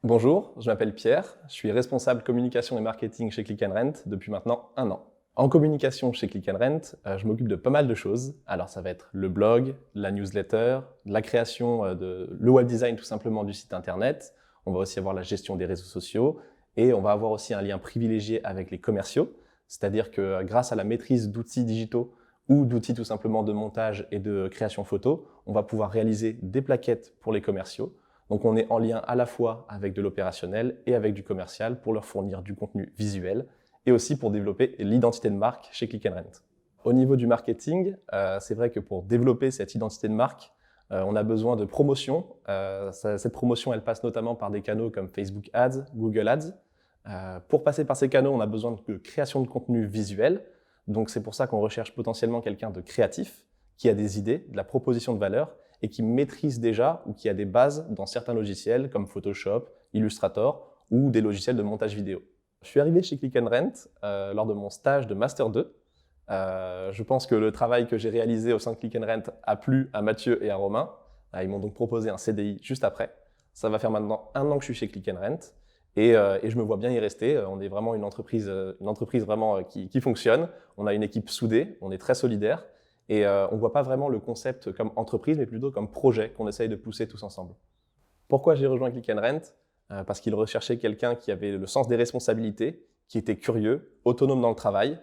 Bonjour, je m'appelle Pierre, je suis responsable communication et marketing chez Click & Rent depuis maintenant 1 an. En communication chez Click & Rent, je m'occupe de pas mal de choses. Alors ça va être le blog, la newsletter, la création le web design tout simplement du site internet. On va aussi avoir la gestion des réseaux sociaux et on va avoir aussi un lien privilégié avec les commerciaux. C'est-à-dire que grâce à la maîtrise d'outils digitaux ou d'outils tout simplement de montage et de création photo, on va pouvoir réaliser des plaquettes pour les commerciaux. Donc on est en lien à la fois avec de l'opérationnel et avec du commercial pour leur fournir du contenu visuel et aussi pour développer l'identité de marque chez Click & Rent. Au niveau du marketing, c'est vrai que pour développer cette identité de marque, on a besoin de promotion. Cette promotion, elle passe notamment par des canaux comme Facebook Ads, Google Ads. Pour passer par ces canaux, on a besoin de création de contenu visuel. Donc c'est pour ça qu'on recherche potentiellement quelqu'un de créatif, qui a des idées, de la proposition de valeur et qui maîtrise déjà ou qui a des bases dans certains logiciels comme Photoshop, Illustrator ou des logiciels de montage vidéo. Je suis arrivé chez Click & Rent lors de mon stage de Master 2. Je pense que le travail que j'ai réalisé au sein de Click & Rent a plu à Mathieu et à Romain. Ils m'ont donc proposé un CDI juste après. Ça va faire maintenant 1 an que je suis chez Click & Rent et je me vois bien y rester. On est vraiment une entreprise vraiment qui fonctionne. On a une équipe soudée, on est très solidaire. Et on ne voit pas vraiment le concept comme entreprise, mais plutôt comme projet qu'on essaye de pousser tous ensemble. Pourquoi j'ai rejoint Click & Rent? Parce qu'ils recherchaient quelqu'un qui avait le sens des responsabilités, qui était curieux, autonome dans le travail.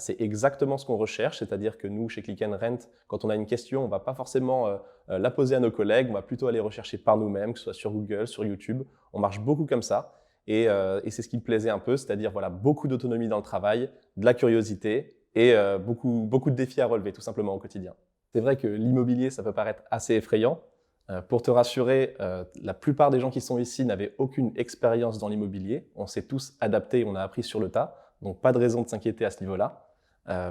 C'est exactement ce qu'on recherche, c'est-à-dire que nous, chez Click & Rent, quand on a une question, on ne va pas forcément la poser à nos collègues, on va plutôt aller rechercher par nous-mêmes, que ce soit sur Google, sur YouTube. On marche beaucoup comme ça. Et c'est ce qui me plaisait un peu, c'est-à-dire voilà, beaucoup d'autonomie dans le travail, de la curiosité et beaucoup de défis à relever tout simplement au quotidien. C'est vrai que l'immobilier, ça peut paraître assez effrayant. Pour te rassurer, la plupart des gens qui sont ici n'avaient aucune expérience dans l'immobilier. On s'est tous adaptés, on a appris sur le tas, donc pas de raison de s'inquiéter à ce niveau-là.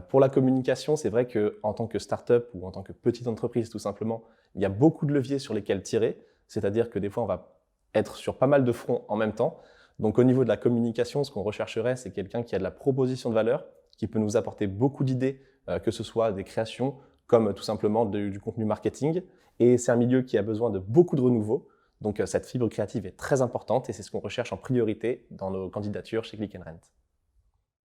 Pour la communication, c'est vrai qu'en tant que start-up ou en tant que petite entreprise tout simplement, il y a beaucoup de leviers sur lesquels tirer, c'est-à-dire que des fois on va être sur pas mal de fronts en même temps. Donc au niveau de la communication, ce qu'on rechercherait, c'est quelqu'un qui a de la proposition de valeur, qui peut nous apporter beaucoup d'idées, que ce soit des créations, comme tout simplement du contenu marketing. Et c'est un milieu qui a besoin de beaucoup de renouveau. Donc cette fibre créative est très importante et c'est ce qu'on recherche en priorité dans nos candidatures chez Click & Rent.